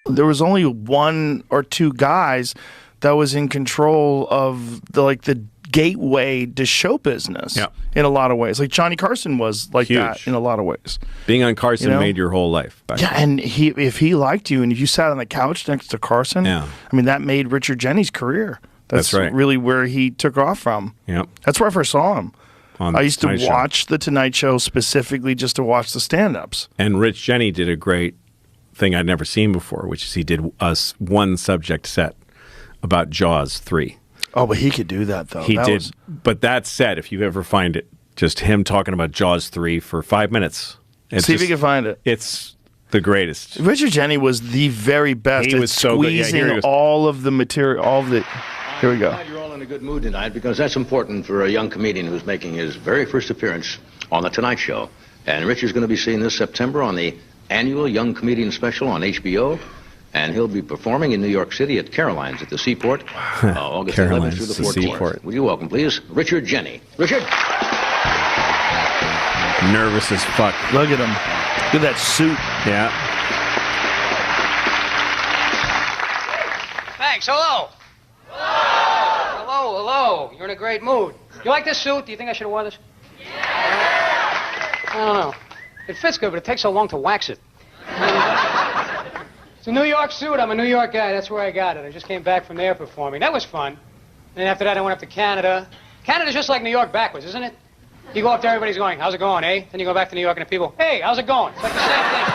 there was only one or two guys that was in control of the gateway to show business in a lot of ways. Like Johnny Carson was like Huge. that in a lot of ways. Being on Carson made your whole life. And if he liked you and if you sat on the couch next to Carson, I mean, that made Richard Jeni's career. That's right. Really where he took off from. Yep. That's where I first saw him. I used to Tonight watch The Tonight Show specifically just to watch the stand-ups. And Rich Jeni did a great thing I'd never seen before, which is he did one subject set about Jaws 3. Oh, but he could do that, though. He did. But that set, if you ever find it, just him talking about Jaws 3 for 5 minutes. See if you can find it. It's the greatest. Richard Jeni was the very best at squeezing all of the material, all of the... Here we go. I'm glad you're all in a good mood tonight because that's important for a young comedian who's making his very first appearance on The Tonight Show. And Richard's going to be seen this September on the annual Young Comedian Special on HBO. And he'll be performing in New York City at Caroline's at the Seaport, August 11th through the 14th. Will you welcome, please, Richard Jeni. Richard! Nervous as fuck. Look at him. Look at that suit. Yeah. Thanks. Hello. Hello. You're in a great mood. You like this suit? Do you think I should have worn this? Yeah. I don't know. It fits good, but it takes so long to wax it. It's a New York suit. I'm a New York guy. That's where I got it. I just came back from there performing. That was fun. And after that, I went up to Canada. Canada's just like New York backwards, isn't it? You go up there, everybody's going, how's it going, eh? Then you go back to New York and the people, hey, how's it going? It's like the same thing.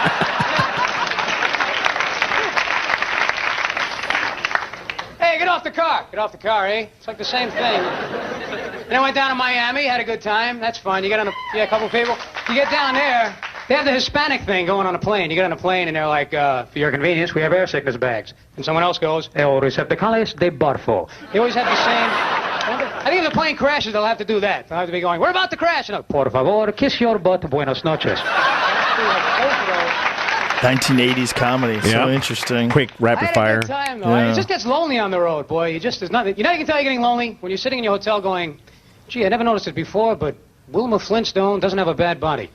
Hey, get off the car. Get off the car, eh? It's like the same thing. And I went down to Miami, had a good time. That's fun. You get on a couple people. You get down there, they have the Hispanic thing going on a plane. You get on a plane and they're like, for your convenience, we have air sickness bags. And someone else goes, el receptacles de barfo. They always have the same... I think if the plane crashes, they'll have to do that. They'll have to be going, we're about to crash. And por favor, kiss your butt, buenos noches. 1980s comedy. So interesting. Quick, rapid fire. I had a good time, though. It just gets lonely on the road, boy. There's nothing. You know, you can tell you're getting lonely when you're sitting in your hotel going, gee, I never noticed it before, but Wilma Flintstone doesn't have a bad body.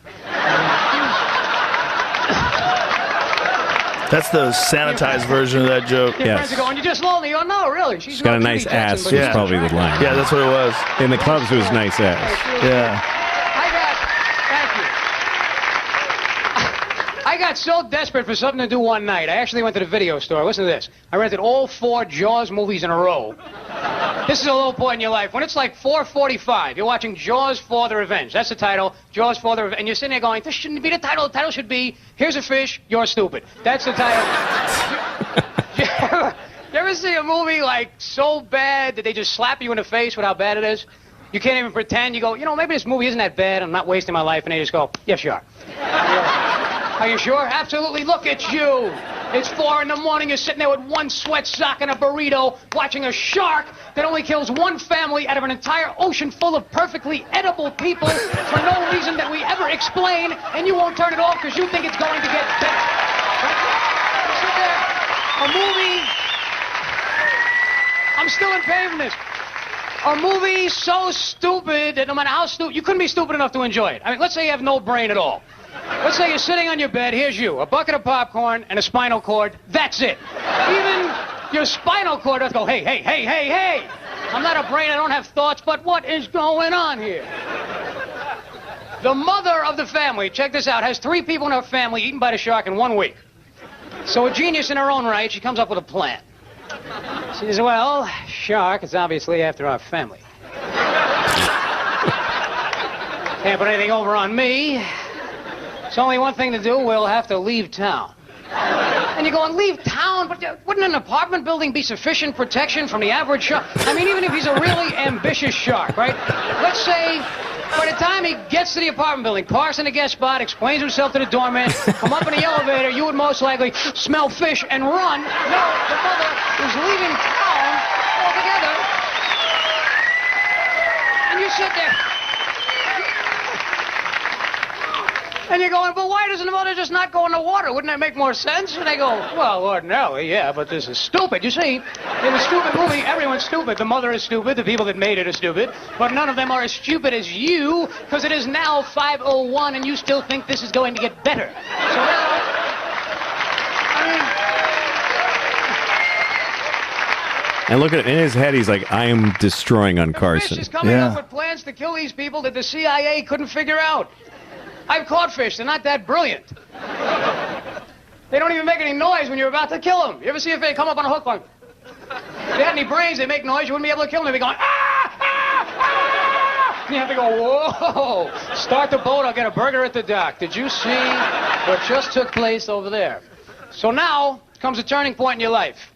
That's the sanitized version of that joke. Your friends are going, you're just lonely. Oh, no, really. She's got a nice ass, was probably the line. Yeah, that's what it was. In the clubs, it was nice ass. Yeah. I got so desperate for something to do one night, I actually went to the video store. Listen to this. I rented all 4 Jaws movies in a row. This is a low point in your life. When it's like 4:45, you're watching Jaws for the Revenge. That's the title, Jaws for the Revenge. And you're sitting there going, this shouldn't be the title. The title should be, here's a fish, you're stupid. That's the title. You ever see a movie like so bad that they just slap you in the face with how bad it is? You can't even pretend. You go, you know, maybe this movie isn't that bad. I'm not wasting my life. And they just go, yes, you are. Are you sure? Absolutely. Look at you. It's 4 in the morning. You're sitting there with one sweat sock and a burrito watching a shark that only kills one family out of an entire ocean full of perfectly edible people for no reason that we ever explain, and you won't turn it off because you think it's going to get better. You sit there, a movie. I'm still in pain from this. A movie so stupid that no matter how stupid, you couldn't be stupid enough to enjoy it. I mean, let's say you have no brain at all. Let's say you're sitting on your bed, here's you, a bucket of popcorn and a spinal cord, that's it. Even your spinal cord does go, hey, hey, hey, hey, hey. I'm not a brain, I don't have thoughts, but what is going on here? The mother of the family, check this out, has 3 people in her family eaten by the shark in 1 week. So a genius in her own right, she comes up with a plan. She says, well, shark is obviously after our family. Can't put anything over on me. There's only one thing to do. We'll have to leave town. And you're going, leave town? But wouldn't an apartment building be sufficient protection from the average shark? I mean, even if he's a really ambitious shark, right? Let's say by the time he gets to the apartment building, parks in the guest spot, explains himself to the doorman, come up in the elevator, you would most likely smell fish and run. No, the mother is leaving town altogether. And you sit there. And you're going, but why doesn't the mother just not go in the water? Wouldn't that make more sense? And they go, well, ordinarily, yeah, but this is stupid. You see, in the stupid movie, everyone's stupid. The mother is stupid. The people that made it are stupid. But none of them are as stupid as you, because it is now 5:01, and you still think this is going to get better. So now, I mean, And look at it, in his head, he's like, I am destroying on Fish Carson. is coming up with plans to kill these people that the CIA couldn't figure out. I've caught fish. They're not that brilliant. They don't even make any noise when you're about to kill them. You ever see a fish come up on a hook like... If they had any brains, they make noise, you wouldn't be able to kill them. They'd be going, ah, ah, ah! And you have to go, whoa! Start the boat, I'll get a burger at the dock. Did you see what just took place over there? So now comes a turning point in your life.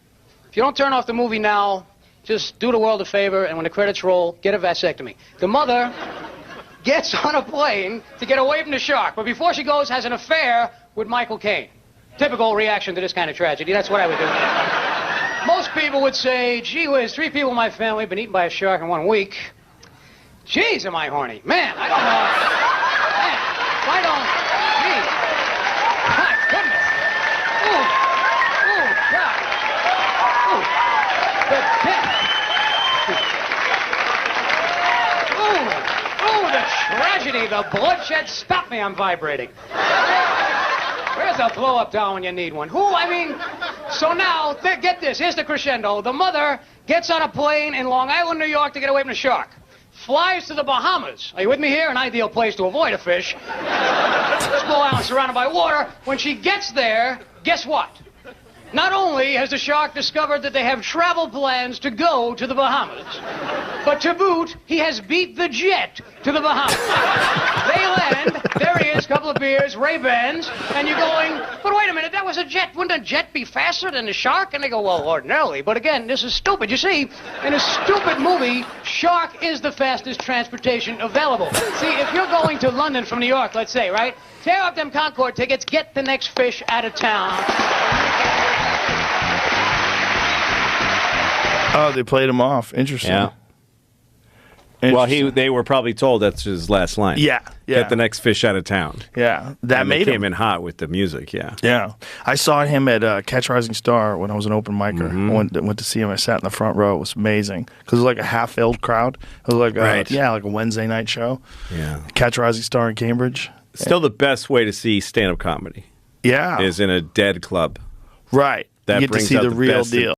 If you don't turn off the movie now, just do the world a favor, and when the credits roll, get a vasectomy. The mother gets on a plane to get away from the shark, but before she goes, has an affair with Michael Caine. Typical reaction to this kind of tragedy. That's what I would do. Most people would say, gee whiz, 3 people in my family have been eaten by a shark in 1 week. Jeez, am I horny. Man, I don't know. Man, why don't... Gee. My goodness. Ooh. Ooh, God. Ooh. The pit. Ooh. Ooh, the tragedy, the bloodshed. Stop me, I'm vibrating. Where's the blow-up doll when you need one? So now, get this, here's the crescendo. The mother gets on a plane in Long Island, New York to get away from the shark. Flies to the Bahamas. Are you with me here? An ideal place to avoid a fish. Small island surrounded by water. When she gets there, guess what? Not only has the shark discovered that they have travel plans to go to the Bahamas, but to boot, he has beat the jet to the Bahamas. They land, there he is, couple of beers, Ray-Bans, and you're going, but wait a minute, that was a jet. Wouldn't a jet be faster than the shark? And they go, well, ordinarily, but again, this is stupid. You see, in a stupid movie, shark is the fastest transportation available. See, if you're going to London from New York, let's say, right? Tear up them Concorde tickets, get the next fish out of town. Oh, they played him off. Interesting. Yeah. Well, they were probably told that's his last line. Yeah. Get the next fish out of town. Yeah. That and made they came him in hot with the music, yeah. Yeah. I saw him at Catch Rising Star when I was an open micer. I went to see him. I sat in the front row. It was amazing. Because it was like a half-filled crowd. It was like like a Wednesday night show. Yeah. Catch Rising Star in Cambridge. Still the best way to see stand-up comedy. Yeah. Is in a dead club. Right. That you get to brings see out the real best deal.